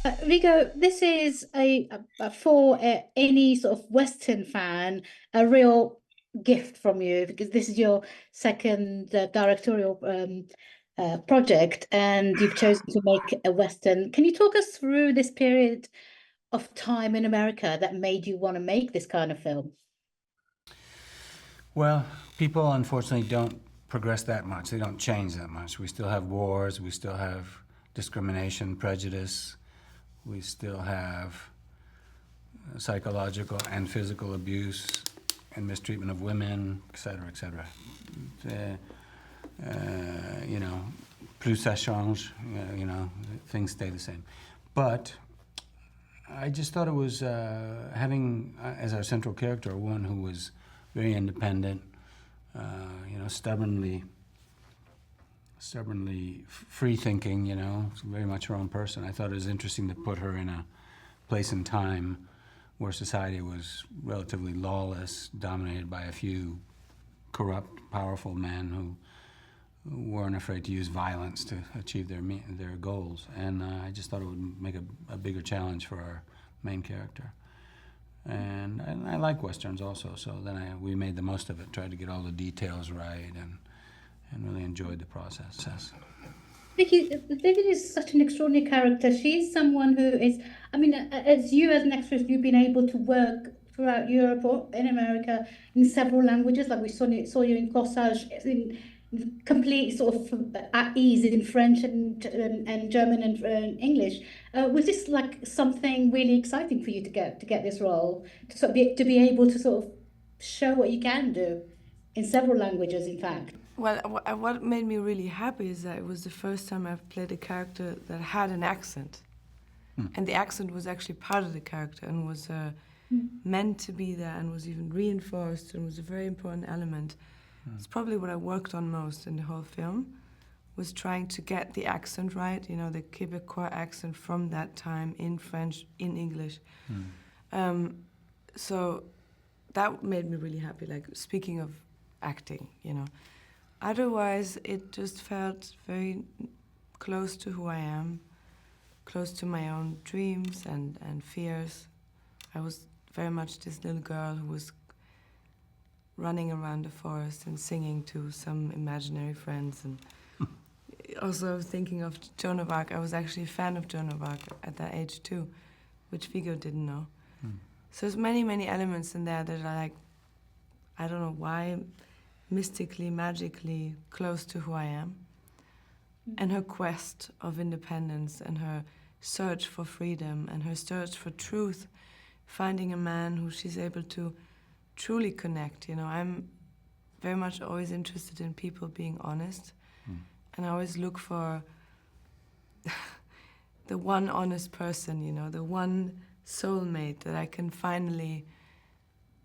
Viggo, this is for any sort of Western fan, a real gift from you because this is your second directorial project, and you've chosen to make a Western. Can you talk us through this period of time in America that made you want to make this kind of film? Well, people unfortunately don't progress that much. They don't change that much. We still have wars, we still have discrimination, prejudice, we still have psychological and physical abuse and mistreatment of women, et cetera, et cetera. You know, plus ça change, you know, things stay the same. But I just thought it was having as our central character a woman who was very independent, you know, stubbornly free thinking, you know, very much her own person. I thought it was interesting to put her in a place and time where society was relatively lawless, dominated by a few corrupt, powerful men who weren't afraid to use violence to achieve their goals. And I just thought it would make a bigger challenge for our main character. And I like Westerns also, so then we made the most of it, tried to get all the details right, and really enjoyed the process. Yes. Vicky, Vivian is such an extraordinary character. She's someone who is, I mean, as you as an actress, you've been able to work throughout Europe or in America in several languages, like we saw you in Corsage, in complete sort of at ease in French and German and English. Was this like something really exciting for you to get this role, to sort of be able to sort of show what you can do in several languages, in fact? Well, what made me really happy is that it was the first time I've played a character that had an accent. And the accent was actually part of the character and was meant to be there and was even reinforced and was a very important element. It's probably what I worked on most in the whole film, was trying to get the accent right, you know, the Quebecois accent from that time in French, in English. So that made me really happy, like speaking of acting, you know. Otherwise, it just felt very close to who I am, close to my own dreams and fears. I was very much this little girl who was running around the forest and singing to some imaginary friends. And also thinking of Joan of Arc. I was actually a fan of Joan of Arc at that age too, which Viggo didn't know. So there's many, many elements in there that are like, I don't know why, mystically, magically close to who I am. And her quest of independence and her search for freedom and her search for truth, finding a man who she's able to truly connect. You know, I'm very much always interested in people being honest. And I always look for the one honest person, you know, the one soulmate that I can finally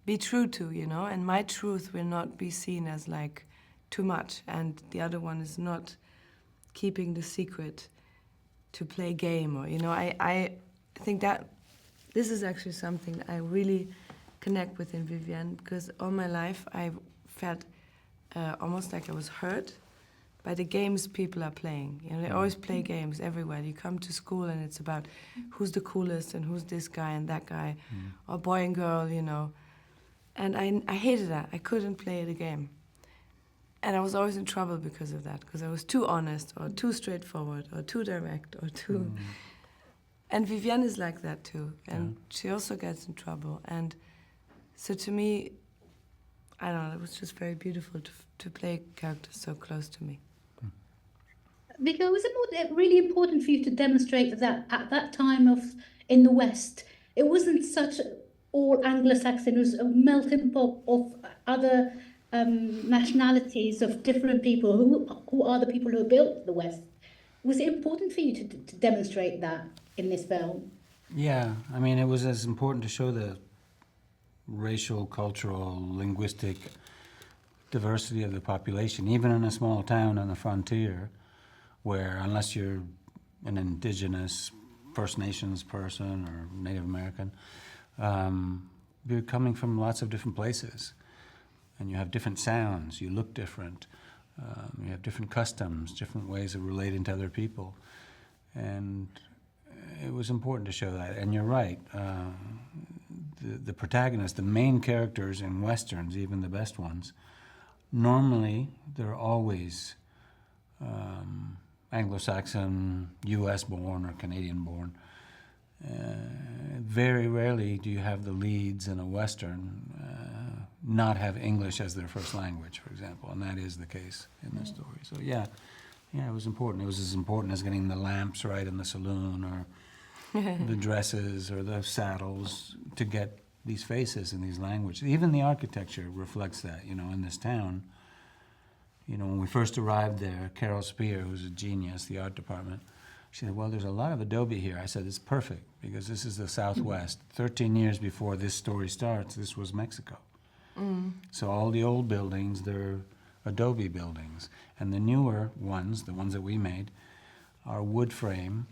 be true to, you know, and my truth will not be seen as like too much, and the other one is not keeping the secret to play game, or, you know, I think that this is actually something that I really connect with in Vivienne, because all my life I felt almost like I was hurt by the games people are playing. You know, they always play games everywhere. You come to school and it's about who's the coolest and who's this guy and that guy, or boy and girl, you know. And I hated that. I couldn't play the game. And I was always in trouble because of that, because I was too honest or too straightforward or too direct or too... And Vivienne is like that too. And she also gets in trouble. And so to me, I don't know, it was just very beautiful to play characters so close to me. Viggo, was it really important for you to demonstrate that at that time of in the West, it wasn't such all Anglo-Saxon, it was a melting pot of other nationalities of different people who are the people who built the West. Was it important for you to demonstrate that in this film? Yeah, I mean, it was as important to show the racial, cultural, linguistic diversity of the population, even in a small town on the frontier, where unless you're an indigenous First Nations person or Native American, you're coming from lots of different places, and you have different sounds, you look different, you have different customs, different ways of relating to other people. And it was important to show that. And you're right. The protagonists, the main characters in Westerns, even the best ones, normally they're always Anglo-Saxon, US-born or Canadian-born. Very rarely do you have the leads in a Western not have English as their first language, for example, and that is the case in this story. So yeah, it was important. It was as important as getting the lamps right in the saloon or the dresses or the saddles to get these faces in these languages. Even the architecture reflects that, in this town. When we first arrived there, Carol Spear, who's a genius, the art department, she said, well, there's a lot of Adobe here. I said, it's perfect, because this is the Southwest. 13 years before this story starts, this was Mexico. So all the old buildings, they're Adobe buildings. And the newer ones, the ones that we made, are wood frame,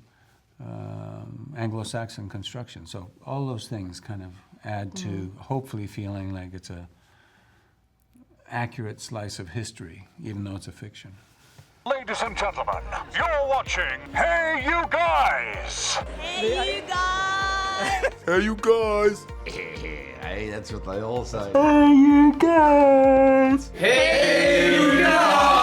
Anglo-Saxon construction. So all those things kind of add to hopefully feeling like it's a accurate slice of history, even though it's a fiction. Ladies and gentlemen, you're watching Hey You Guys! Hey, you guys! Hey, you guys! Hey, that's what they all say. Hey, you guys! Hey, you guys!